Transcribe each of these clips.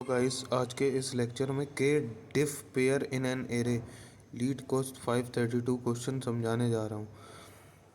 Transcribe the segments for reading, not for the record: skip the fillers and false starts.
Guys, आज के इस लेक्चर में K diff pair in an array LeetCode 532 question समझाने जा रहा हूँ।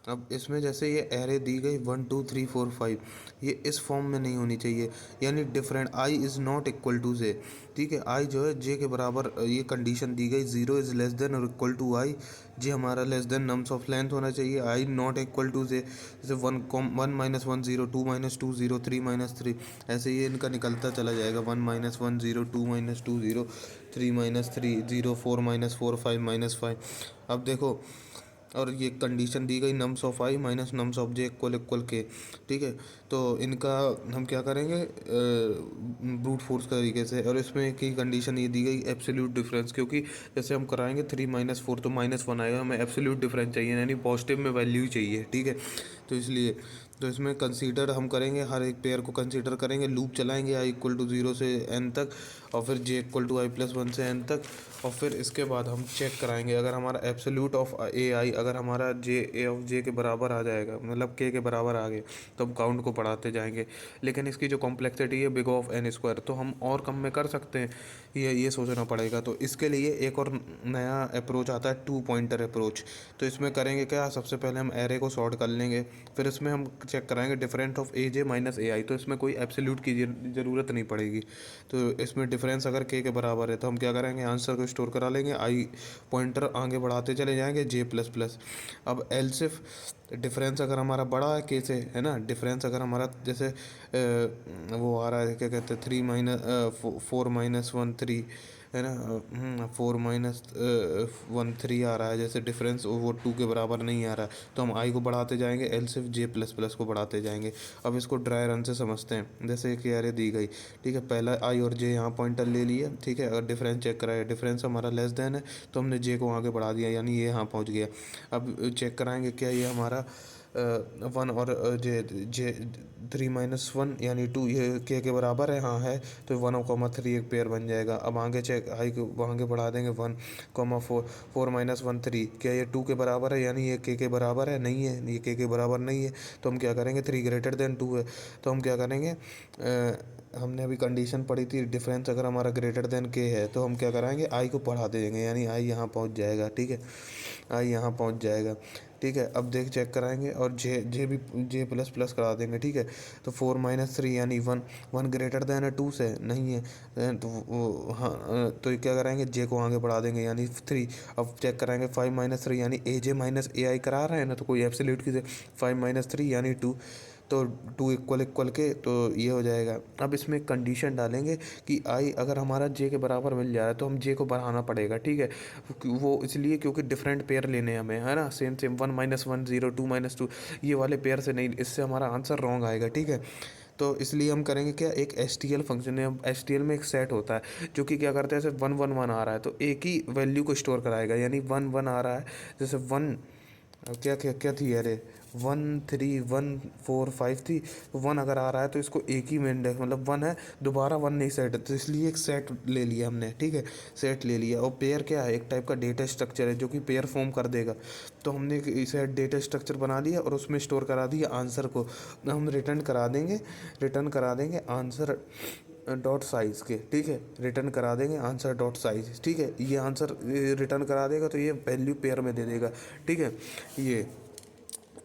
अब इसमें जैसे ये एरे दी गई 1 2 3 4 5, ये इस फॉर्म में नहीं होनी चाहिए, यानी different i is not equal to j. ठीक है, आई जो है जे के बराबर, ये कंडीशन दी गई 0 इज़ लेस देन और इक्वल टू आई। जे हमारा less than nums of length होना चाहिए, आई नॉट इक्वल टू जे। जैसे 1 1 - 1 0 2 - 2 0 3 - 3, ऐसे ये इनका निकलता चला जाएगा। 1 - 1 0 2 - 2 0 3 - 3 0 4 - 4 5 - 5। अब देखो, और ये कंडीशन दी गई nums of I minus nums of J equal equal के। ठीक है, तो इनका हम क्या करेंगे ब्रूट फोर्स तरीके से। और इसमें की कंडीशन ये दी गई एब्सोल्यूट डिफरेंस, क्योंकि जैसे हम कराएंगे 3 - 4 तो -1 आएगा, हमें एब्सोल्यूट डिफरेंस चाहिए, यानी पॉजिटिव में वैल्यू ही चाहिए। ठीक है, तो इसलिए तो इसमें कंसीडर हम करेंगे, हर एक पेयर को कंसीडर करेंगे, लूप चलाएंगे आई इक्वल टू 0 से n तक, और फिर J equal to i plus 1 से n तक। और फिर इसके बाद हम चेक कराएंगे, अगर हमारा एब्सोल्यूट ऑफ ए आई, अगर हमारा जे ए ऑफ जे के बराबर आ जाएगा, मतलब के बराबर आ गए, तो हम काउंट को बढ़ाते जाएंगे। लेकिन इसकी जो कॉम्प्लेक्सिटी है बिग ऑफ एन स्क्वायर, तो हम और कम में कर सकते हैं, ये सोचना पड़ेगा। तो इसके लिए एक और नया अप्रोच आता है, 2 पॉइंटर अप्रोच। तो इसमें करेंगे क्या, सबसे पहले हम एरे को सॉर्ट कर लेंगे, फिर इसमें हम चेक कराएंगे different of a j minus a i. तो इसमें कोई एब्सोल्यूट की ज़रूरत नहीं पड़ेगी। तो इसमें डिफरेंस अगर के बराबर है, तो हम क्या करेंगे, आंसर को स्टोर करा लेंगे, आई पॉइंटर आगे बढ़ाते चले जाएंगे जे प्लस प्लस। अब एल सिर्फ डिफरेंस अगर हमारा बड़ा है के से, है ना, डिफरेंस अगर हमारा जैसे वो आ रहा है, क्या कहते हैं, 4 - 1 3, है ना, 4 - 1 3 आ रहा है, जैसे डिफरेंस वो 2 के बराबर नहीं आ रहा है, तो हम आई को बढ़ाते जाएंगे, एल सिर्फ जे प्लस प्लस को बढ़ाते जाएंगे। अब इसको ड्राई रन से समझते हैं, जैसे एक एरे दी गई। ठीक है, पहला आई और जे यहाँ पॉइंटर ले लिए। ठीक है, अगर डिफरेंस चेक कराए, डिफरेंस हमारा लेस देन है, तो हमने जे को आगे बढ़ा दिया, यानी ये यहाँ पहुँच गया। अब चेक कराएंगे क्या ये हमारा 1 और जे जे 3 - 1 यानी 2, ये के बराबर है, हाँ है, तो 1,3 एक पेयर बन जाएगा। अब आगे चेक आई को आगे बढ़ा देंगे, 1,4 4 - 1 3, क्या ये 2 के बराबर है, यानी ये के बराबर है, नहीं है, ये के बराबर नहीं है। तो हम क्या करेंगे, 3 ग्रेटर देन 2 है, तो हम क्या करेंगे, हमने अभी कंडीशन पढ़ी थी, डिफरेंस अगर हमारा ग्रेटर देन के है, तो हम क्या कराएंगे, आई को बढ़ा देंगे, यानी आई यहाँ पहुँच जाएगा। ठीक है, आई यहाँ पहुँच जाएगा। ठीक है, अब देख चेक कराएंगे, और जे भी जे प्लस प्लस करा देंगे। ठीक है, तो 4 - 3 यानी 1 1 ग्रेटर देन है 2 से, नहीं है, तो हाँ, तो क्या कराएंगे, जे को आगे बढ़ा देंगे, यानी 3। अब चेक कराएंगे 5 - 3 यानी ए जे माइनस ए आई करा रहे हैं ना, तो कोई एब्सोल्यूट की 5 - 3 यानी 2, तो 2 इक्वल इक्वल के, तो ये हो जाएगा। अब इसमें एक कंडीशन डालेंगे कि आई अगर हमारा जे के बराबर मिल जाए, तो हम जे को बढ़ाना पड़ेगा। ठीक है, वो इसलिए क्योंकि डिफरेंट पेयर लेने हैं हमें, है ना, सेम सेम 1 - 1 0 2 - 2, ये वाले पेयर से नहीं, इससे हमारा आंसर रॉन्ग आएगा। ठीक है, तो इसलिए हम करेंगे क्या, एक एस टी एल फंक्शन है, एस टी एल में एक सेट होता है जो कि क्या करता है, जैसे 1 1 1 आ रहा है, तो एक ही वैल्यू को स्टोर कराएगा, यानी 1 1 आ रहा है, जैसे 1, क्या क्या क्या थी, अरे 1 3 1 4 5 थी, तो 1 अगर आ रहा है, तो इसको एक ही में इंडेक्स, मतलब 1 है, दोबारा 1 नहीं सेट है, तो इसलिए एक सेट ले लिया हमने। ठीक है, सेट ले लिया, और पेयर क्या है, एक टाइप का डेटा स्ट्रक्चर है जो कि पेयर फॉर्म कर देगा। तो हमने एक सेट डेटा स्ट्रक्चर बना दिया, और उसमें स्टोर करा दिया आंसर को। हम रिटर्न करा देंगे आंसर डॉट साइज के। ठीक है, रिटर्न करा देंगे आंसर डॉट साइज। ठीक है, ये आंसर रिटर्न करा देगा, तो ये वैल्यू पेयर में दे देगा। ठीक है, ये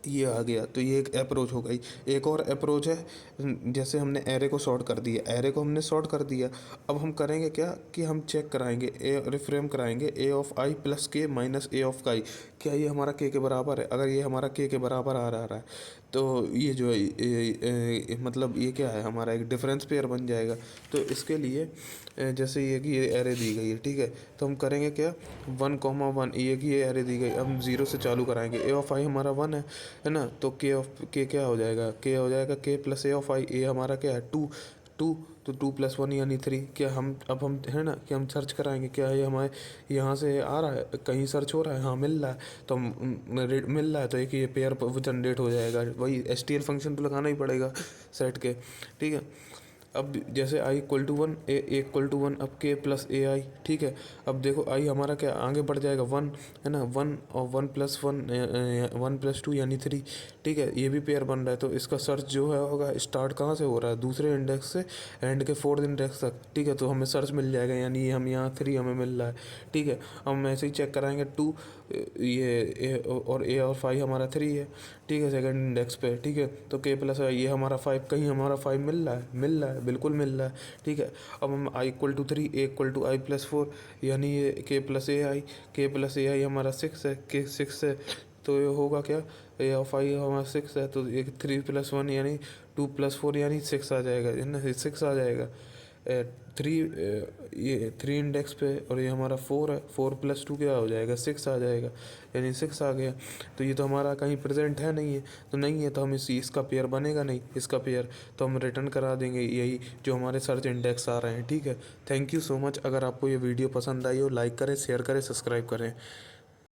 ये आ गया, तो ये एक अप्रोच हो गई। एक और अप्रोच है, जैसे हमने एरे को सॉर्ट कर दिया, एरे को हमने सॉर्ट कर दिया, अब हम करेंगे क्या कि हम चेक कराएंगे, ए रिफ्रेम कराएंगे, ए ऑफ आई प्लस के माइनस ए ऑफ काई, क्या ये हमारा के बराबर है। अगर ये हमारा के बराबर आ रहा है, तो ये जो है मतलब ये क्या है, हमारा एक डिफरेंस पेयर बन जाएगा। तो इसके लिए जैसे ये कि ये एरे दी गई है। ठीक है, तो हम करेंगे क्या, 1, 1 ये कि ये एरे दी गई, हम 0 से चालू कराएंगे, ए ऑफ आई हमारा 1 है ना, तो के ऑफ के क्या हो जाएगा, के हो जाएगा के प्लस ए ऑफ आई, ए हमारा क्या है 2 2, तो 2 + 1 यानी 3। क्या हम अब हम है ना कि हम सर्च कराएंगे, क्या ये हमारे यहाँ से आ रहा है, कहीं सर्च हो रहा है, हाँ मिल रहा है, तो हम मिल रहा है, तो एक ये पेयर जनरेट हो जाएगा। वही एस टी एल फंक्शन तो लगाना ही पड़ेगा सेट के। ठीक है, अब जैसे i equal to one, a equal to one, अब के प्लस ए आई, ठीक है। अब देखो आई हमारा क्या आगे बढ़ जाएगा, वन है ना, वन और one plus one, one plus two यानी थ्री, ठीक है। ये भी पेयर बन रहा है, तो इसका सर्च जो है होगा स्टार्ट कहाँ से हो रहा है, दूसरे इंडेक्स से एंड के फोर्थ इंडेक्स तक, ठीक है। तो हमें सर्च मिल जाएगा, यानी हम यहाँ थ्री हमें मिल रहा है, ठीक है। हम ऐसे ही चेक कराएंगे टू, ये ए और ए और फाइव हमारा थ्री है, ठीक है, सेकंड इंडेक्स पे, ठीक है। तो के प्लस आई ये हमारा फाइव, कहीं हमारा फाइव मिल रहा है, बिल्कुल मिल रहा है, ठीक है। अब हम i equal to three, a equal to i plus four, यानी ये के प्लस ए आई हमारा सिक्स है, के सिक्स है, तो ये होगा क्या, ए और फाइव हमारा सिक्स है, तो एक थ्री प्लस वन यानी टू प्लस फोर यानी सिक्स आ जाएगा, है ना, सिक्स आ जाएगा। थ्री, ये थ्री इंडेक्स पे और ये हमारा फोर है, फोर प्लस टू क्या हो जाएगा, सिक्स आ जाएगा, यानी सिक्स आ गया। तो ये तो हमारा कहीं प्रेजेंट है नहीं है, तो नहीं है, तो हम इसका पेयर बनेगा नहीं, इसका पेयर तो हम रिटर्न करा देंगे यही जो हमारे सर्च इंडेक्स आ रहे हैं, ठीक है। Thank you so much. अगर आपको ये वीडियो पसंद आई हो, लाइक करें, शेयर करें, सब्सक्राइब करें।